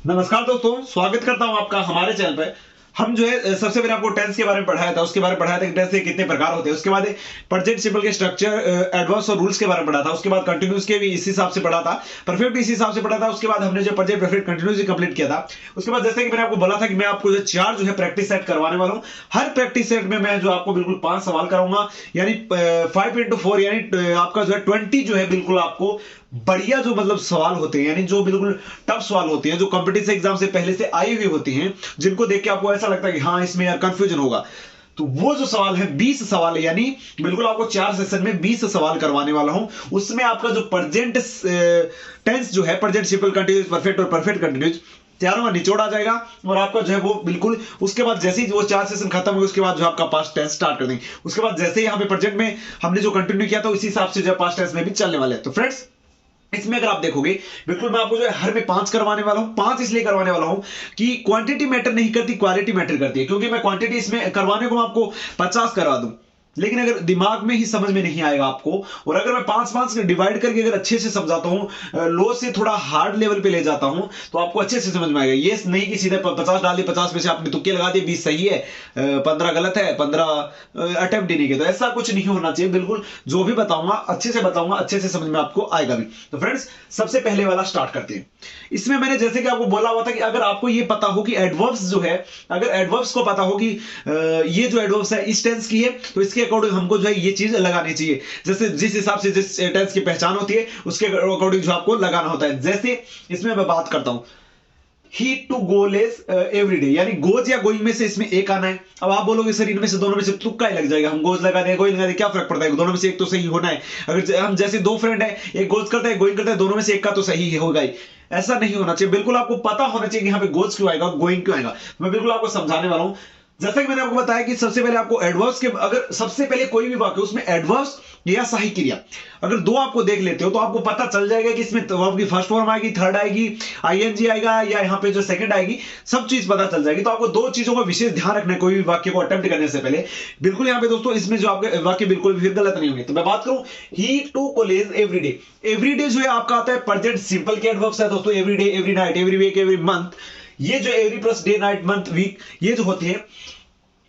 नमस्कार दोस्तों, स्वागत करता हूं आपका हमारे चैनल पे। हम जो है सबसे पहले आपको टेंस के बारे में पढ़ाया था, उसके बारे में पढ़ाया था कि टेंस के कितने प्रकार होते हैं। उसके बाद प्रेजेंट सिंपल के स्ट्रक्चर, एडवर्ब्स और रूल्स के बारे में पढ़ा था। उसके बाद कंटिन्यूस के भी इसी हिसाब से पढ़ा था, परफेक्ट भी इसी हिसाब से पढ़ा था। उसके बाद हमने जो प्रेजेंट परफेक्ट कंटिन्यूस कंप्लीट किया था। उसके बाद जैसे कि मैंने आपको बोला था कि मैं आपको जो 4 जो है प्रैक्टिस सेट करवाने वाला हूं। हर प्रैक्टिस सेट में मैं जो आपको बिल्कुल 5 सवाल कराऊंगा, यानी 5 into 4 यानी आपका जो है 20 जो है बिल्कुल आपको बढ़िया जो मतलब सवाल होते हैं, यानी जो बिल्कुल टफ सवाल होते हैं, जो कॉम्पिटिटिव एग्जाम से पहले से आई हुई होती हैं, जिनको देख के आपको ऐसा लगता है कि हाँ इसमें यार कंफ्यूजन होगा, तो वो जो सवाल है 20 सवाल है, यानी बिल्कुल आपको 4 सेशन में 20 सवाल करवाने वाला हूं। उसमें आपका जो प्रेजेंट टेंस जो है, प्रेजेंट सिंपल कंटीन्यूअस परफेक्ट और परफेक्ट कंटीन्यूअस, चारों का निचोड़ आ जाएगा। और आपका जो है वो बिल्कुल उसके बाद जैसे ही वो 4 सेशन खत्म हो, उसके बाद जो आपका पास्ट टेंस स्टार्ट कर देंगे। उसके बाद जैसे ही यहाँ पे प्रेजेंट में हमने जो कंटिन्यू किया था, उसी हिसाब से जो पास्ट टेंस में भी चलने वाले हैं। तो फ्रेंड्स, इसमें अगर आप देखोगे बिल्कुल मैं आपको जो है हर में 5 करवाने वाला हूं। 5 इसलिए करवाने वाला हूं कि क्वांटिटी मैटर नहीं करती, क्वालिटी मैटर करती है। क्योंकि मैं क्वांटिटी इसमें करवाने को आपको 50 करवा दूं, लेकिन अगर दिमाग में ही समझ में नहीं आएगा आपको, और अगर मैं 5-5 डिवाइड करके अगर अच्छे से समझाता हूं, लो से थोड़ा हार्ड लेवल पे ले जाता हूं, तो आपको अच्छे से समझ में आएगा। ये नहीं कि सीधे 50 डाल दिए, 50 में से आपने तुक्के लगा दिए, 20 सही है, 15 गलत है, 15 अटेम्प्ट ही नहीं किया। तो ऐसा कुछ नहीं होना चाहिए। बिल्कुल जो भी बताऊंगा अच्छे से बताऊंगा, अच्छे से समझ में आपको आएगा भी। तो फ्रेंड्स, सबसे पहले वाला स्टार्ट करते हैं। इसमें मैंने जैसे कि आपको बोला हुआ था कि अगर आपको ये पता हो कि एडवर्ब्स जो है, अगर एडवर्ब्स को पता हो कि ये जो एडवर्ब्स है इस टेंस की है, तो इसके अकॉर्डिंग हमको जो है ये चीज लगानी चाहिए। जैसे जिस हिसाब से जिस टेंस की पहचान होती है, उसके अकॉर्डिंग जो आपको लगाना होता है। जैसे इसमें मैं बात करता हूं, ही टू गोलेज एवरी डे, यानी गोज या गोइंग में से इसमें एक आना है। अब आप बोलोगे सर इनमें से दोनों में से तुक्का ही लग जाएगा, हम गोज लगा दें गोइंग लगा दें, क्या फर्क पड़ता है, दोनों में से एक तो सही होना है। अगर हम जैसे 2 फ्रेंड है, एक गोज करता है गोइंग करता है, दोनों में से एक का तो सही होगा ही। ऐसा नहीं होना चाहिए। बिल्कुल आपको पता होना चाहिए कि यहाँ पे गोज क्यों आएगा, गोइंग क्यों आएगा। मैं बिल्कुल आपको समझाने वाला हूं। जैसा कि मैंने आपको बताया कि सबसे पहले आपको एडवर्ब्स के, अगर सबसे पहले कोई भी वाक्य उसमें एडवर्ब्स या सही क्रिया अगर 2 आपको देख लेते हो, तो आपको पता चल जाएगा कि इसमें वर्ब की फर्स्ट फॉर्म आएगी, थर्ड आएगी, आईएनजी आएगा, या यहाँ पे जो सेकंड आएगी, सब चीज पता चल जाएगी। तो आपको 2 चीजों का विशेष ध्यान रखना है कोई भी वाक्य को अटेम्प्ट करने से पहले। बिल्कुल यहाँ पे दोस्तों इसमें जो आपके वाक्य बिल्कुल भी गलत नहीं होंगे। तो मैं बात करूं, he to college every day. Every day जो है आपका आता है प्रेजेंट सिंपल के एडवर्ब्स है दोस्तों। Every day, every night, every week, every month, ये जो every plus day, night, month, week, ये जो होती है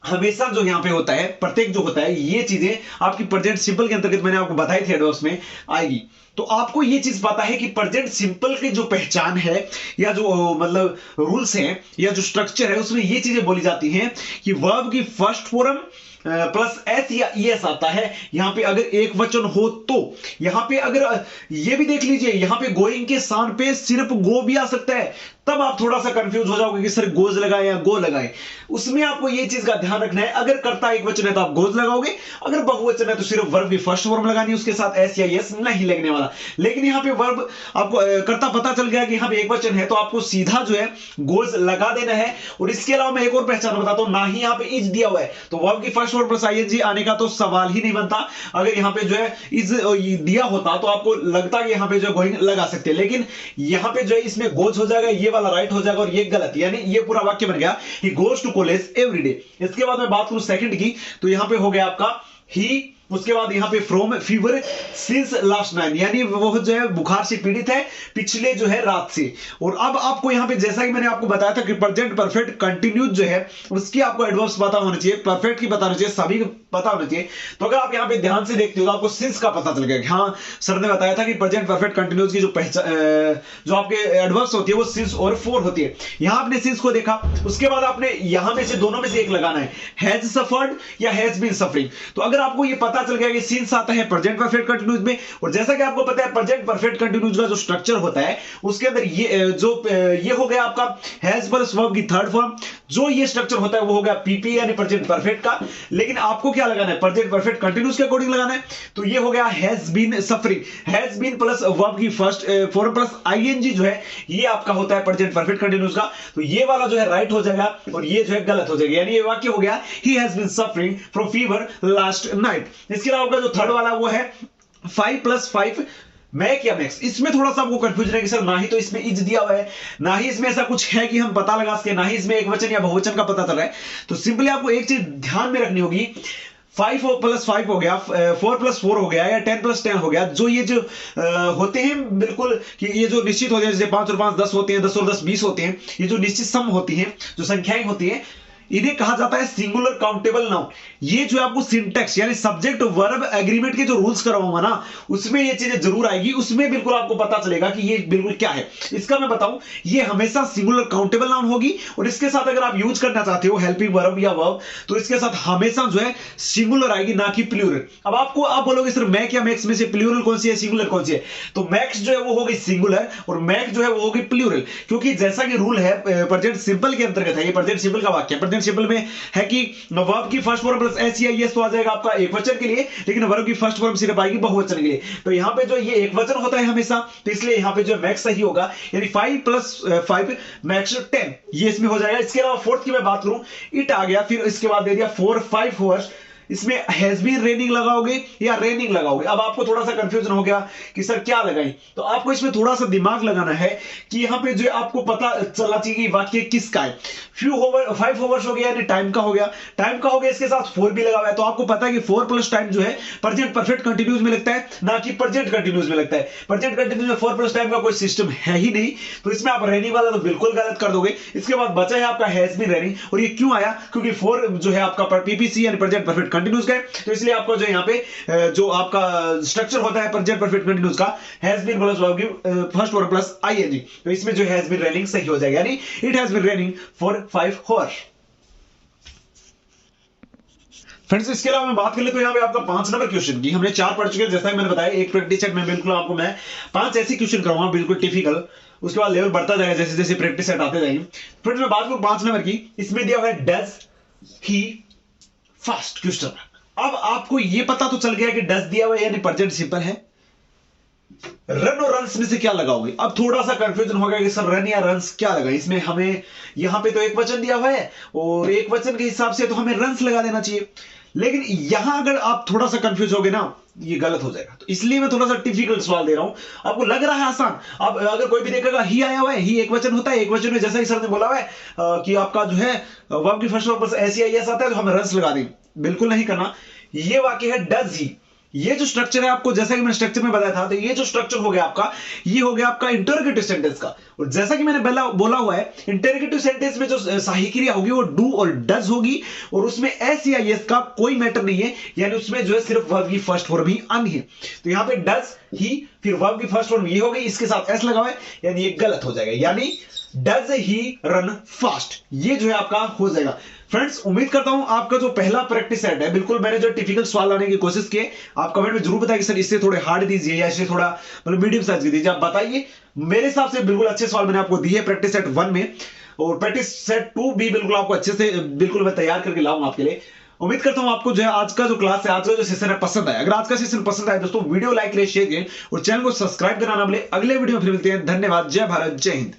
हमेशा जो यहां पे होता है, प्रत्येक जो होता है, ये चीजें आपकी प्रेजेंट सिंपल के अंतर्गत मैंने आपको बताई थी एडवर्ब्स में आएगी। तो आपको ये चीज पता है कि प्रेजेंट सिंपल की जो पहचान है, या जो मतलब रूल्स हैं, या जो स्ट्रक्चर है, उसमें ये चीजें बोली जाती हैं कि वर्ब की फर्स्ट फॉर्म प्लस एस या ईएस आता है। यहां पे अगर एक वचन हो तो, यहां पे अगर ये भी देख लीजिए, यहां पे गोइंग के स्थान पे सिर्फ गो भी आ सकता है। तब आप थोड़ा सा कंफ्यूज हो जाओगे कि सर गोज लगाए या गो लगाए। उसमें आपको ये चीज का ध्यान रखना है, अगर कर्ता एक वचन है तो आप गोज लगाओगे, अगर बहुवचन है तो सिर्फ वर्ब की फर्स्ट फॉर्म लगानी है, उसके साथ एस या एस नहीं लगने वाला। लेकिन यहां पे वर्ब आपको कर्ता पता चल गया कि यहां पे एक वचन है, तो आपको सीधा जो है गोज लगा देना है। और इसके अलावा मैं एक और पहचान बताता हूं, ना ही यहां पे इज दिया हुआ है, तो वर्ब की फर्स्ट फॉर्म प्लस आईएनजी आने का तो सवाल ही नहीं बनता। अगर यहां पे जो है इज दिया होता तो आपको लगता कि यहां पे जो गोइंग लगा सकते हैं, लेकिन यहां पे जो है इसमें गोज हो जाएगा, ये वाला राइट हो जाएगा और ये गलत, यानी ये पूरा वाक्य बन गया he goes to college every day. इसके बाद मैं बात करूं सेकंड की, तो यहां पे हो गया आपका ही, उसके बाद यहां पे from fever since last night, यानी वो जो है बुखार से पीड़ित है पिछले जो है रात से। और अब आपको यहां पे जैसा कि मैंने आपको बताया था कि प्रेजेंट परफेक्ट कंटिन्यूज जो है उसकी आपको एडवर्ब्स पता होना चाहिए, परफेक्ट की पता होना चाहिए, सभी पता होना चाहिए। तो अगर आप यहां पे ध्यान से देखते हो तो आपको सिंस का पता चल गया कि हाँ सर ने बताया था कि प्रेजेंट परफेक्ट कंटिन्यूज की जो जो आपके एडवर्ब्स होती है वो सिंस और फॉर होती है। यहां आपने सिंस को देखा, उसके बाद आपने यहां में से दोनों में से एक लगाना है, हैज सफर्ड या हैज बीन सफरिंग। तो अगर आपको ये पता चल गया कि सिंस आता है प्रेजेंट परफेक्ट कंटीन्यूअस में, और जैसा कि आपको पता है प्रेजेंट परफेक्ट कंटीन्यूअस का जो स्ट्रक्चर होता है उसके अंदर ये हो गया आपका हैज प्लस वर्ब की थर्ड फॉर्म, जो ये स्ट्रक्चर होता है वो हो गया पीपी यानी प्रेजेंट परफेक्ट का। लेकिन आपको क्या लगाना है, प्रेजेंट परफेक्ट कंटीन्यूअस के अकॉर्डिंग लगाना है। तो ये हो गया has been suffering, has been plus verb की फर्स्ट फॉर्म प्लस आईएनजी जो है ये आपका होता है प्रेजेंट परफेक्ट कंटीन्यूअस का। तो ये वाला जो है राइट हो जाएगा और ये जो है गलत हो जाएगा, यानी ये वाक्य हो गया he has been suffering from fever last night. इसके अलावा जो थर्ड वाला वो है 5 + 5 मैक या मैक्स। इसमें थोड़ा सा आपको कंफ्यूजन है कि सर ना ही तो इसमें इज दिया हुआ है, ना ही इसमें ऐसा कुछ है कि हम पता लगा सके, ना ही इसमें एक वचन या बहुवचन का पता चल रहा है। तो सिंपली आपको एक चीज ध्यान में रखनी होगी, 5 प्लस 5 हो गया, 4 प्लस 4 हो गया, या 10 प्लस 10 हो गया, जो ये जो होते हैं बिल्कुल कि ये जो निश्चित होते हैं, जैसे 5 और 5 10 होते हैं, 10 और 10 20 होते हैं, ये जो निश्चित सम होती हैं, जो संख्याएं होती हैं, इन्हें कहा जाता है सिंगुलर काउंटेबल नाउन। ये जो आपको सिंटैक्स यानी सब्जेक्ट वर्ब एग्रीमेंट के जो रूल्स करवाऊंगा ना, उसमें ये चीजें जरूर आएगी, उसमें बिल्कुल आपको पता चलेगा कि ये बिल्कुल क्या है। इसका मैं बताऊं, ये हमेशा सिंगुलर काउंटेबल नाउन होगी, और इसके साथ अगर आप यूज करना चाहते हो हेल्पिंग वर्ब या वर्ब, तो इसके साथ हमेशा जो है सिंगुलर आएगी, ना कि प्लूरल। अब आपको आप बोलोगे सर मैक या मैक्स में से प्लूरल कौन सी है, सिंगुलर कौन सी है? तो मैक्स जो है वो होगी सिंगुलर, और मैक जो है वो होगी प्लूरल, क्योंकि जैसा कि रूल है प्रेजेंट सिंपल के अंतर्गत है, ये प्रेजेंट सिंपल का वाक्य है। प्रेजेंट सिंपल में है कि वर्ब की फर्स्ट फॉर्म प्लस एस या एस तो आ जाएगा आपका एक वचन के लिए, लेकिन वर्ब की फर्स्ट फॉर्म सिर्फ आएगी बहुवचन के लिए। तो यहां पे जो ये एक वचन होता है हमेशा, तो इसलिए यहां पे जो मैक्स सही होगा, यानी 5 प्लस 5 मैक्स 10, ये इसमें हो जाएगा। इसके अलावा फोर्थ की मैं बात करूं, इट आ गया, फिर इसके बाद दे दिया 4 5 होवर्स, इसमें हैज बीन रेनिंग लगाओगे या रेनिंग लगाओगे। अब आपको थोड़ा सा कंफ्यूजन हो गया कि सर क्या लगाएं, तो आपको इसमें थोड़ा सा दिमाग लगाना है कि यहां पे जो आपको पता चलना चाहिए कि वाक्य किसका है। फ्यू होवर 5 होवर्स हो गया, यानी टाइम का हो गया, टाइम का हो गया, इसके साथ 4 भी लगा हुआ है, तो आपको पता है कि 4 प्लस टाइम जो है प्रेजेंट परफेक्ट कंटिन्यूस में लगता है, ना कि प्रेजेंट कंटिन्यूस में लगता है। प्रेजेंट कंटिन्यूस में 4 प्लस टाइम का कोई सिस्टम है ही नहीं, तो इसमें आप रेनिंग वाला तो बिल्कुल गलत कर दोगे। इसके बाद बचा है आपका हैज बीन रेनिंग, और ये क्यों आया, क्योंकि 4 जो है आपका पीपीसी यानी प्रेजेंट परफेक्ट कंटिन्यूस का है, तो इसलिए आपको जो यहाँ पे जो आपका स्ट्रक्चर होता है प्रेजेंट परफेक्ट कंटिन्यूस का, हैज बीन प्लस वर्ब की फर्स्ट वर्ब प्लस आईएनजी, तो इसमें जो हैज बीन रेनिंग सही हो जाएगा, यानी it has been raining for 5 hours। Friends, इसके अलावा मैं बात कर ले तो यहाँ पे आपका 5 नंबर क्वेश्चन की हमने 4 पढ़ चुके हैं। जैसा कि मैंने बताया, एक प्रैक्टिस सेट में बिल्कुल आपको मैं 5 ऐसे क्वेश्चन कराऊंगा बिल्कुल टिपिकल, उसके बाद लेवल बढ़ता जाएगा जैसे जैसे प्रैक्टिस सेट आते जाएंगे। फ्रेंड्स, मैं बात करूं 5 नंबर की, इसमें दिया हुआ है डज ही फास्ट क्वेश्चन। अब आपको यह पता तो चल गया कि डज दिया हुआ है यानी प्रेजेंट सिंपल है, रन और रन्स में से क्या लगाओगे। अब थोड़ा सा कंफ्यूजन होगा कि सर रन या रन्स क्या लगा, इसमें हमें यहां पे तो एक वचन दिया हुआ है, और एक वचन के हिसाब से तो हमें रन्स लगा देना चाहिए, लेकिन यहां अगर आप थोड़ा सा कंफ्यूज हो गए ना, ये गलत हो जाएगा। तो इसलिए मैं थोड़ा सा डिफिकल्ट सवाल दे रहा हूं। आपको लग रहा है आसान, अब अगर कोई भी देखेगा ही आया हुआ है, ही एक वचन होता है, एक वचन में जैसा कि सर ने बोला हुआ है कि आपका जो है वर्ब की फर्स्ट वर्ब ऐसी आईएस आता है, तो हमें रन्स लगा दें, बिल्कुल नहीं करना। ये वाक्य है डज ही, ये जो स्ट्रक्चर है आपको जैसा कि मैंने स्ट्रक्चर में बताया था, तो ये जो स्ट्रक्चर हो गया आपका, ये हो गया आपका इंटरोगेटिव सेंटेंस का। और जैसा कि मैंने बोला हुआ है, इंटरोगेटिव सेंटेंस में जो सही क्रिया होगी वो डू और डज होगी, और उसमें एस या यस का कोई मैटर नहीं है, यानी उसमें जो है सिर्फ वर्ब की फर्स्ट फॉर्म ही आनी है। तो यहां पे डज ही, फिर वर्ब की फर्स्ट फॉर्म ये हो गई, इसके साथ एस लगा हुआ है, यानी ये गलत हो जाएगा, यानी डज ही रन फास्ट, ये जो है आपका हो जाएगा। फ्रेंड्स, उम्मीद करता हूं आपका जो पहला प्रैक्टिस सेट है, बिल्कुल मैंने जो टिपिकल सवाल लाने की कोशिश की, आप कमेंट में जरूर बताइए कि सर इससे थोड़े हार्ड दीजिए या इससे थोड़ा मतलब मीडियम साइज की दीजिए, आप बताइए। मेरे हिसाब से बिल्कुल अच्छे सवाल मैंने आपको दिए प्रैक्टिस सेट 1 में, और प्रैक्टिस सेट 2 भी बिल्कुल आपको अच्छे से बिल्कुल मैं तैयार करके लाऊंगा आपके लिए। उम्मीद करता हूं आपको जो है आज का जो क्लास है, आज का जो सेशन है पसंद आया। अगर आज का सेशन पसंद आया दोस्तों, वीडियो लाइक करें, शेयर करें, और चैनल को सब्सक्राइब करना ना भूलें। अगले वीडियो में फिर मिलते हैं। धन्यवाद। जय भारत, जय हिंद।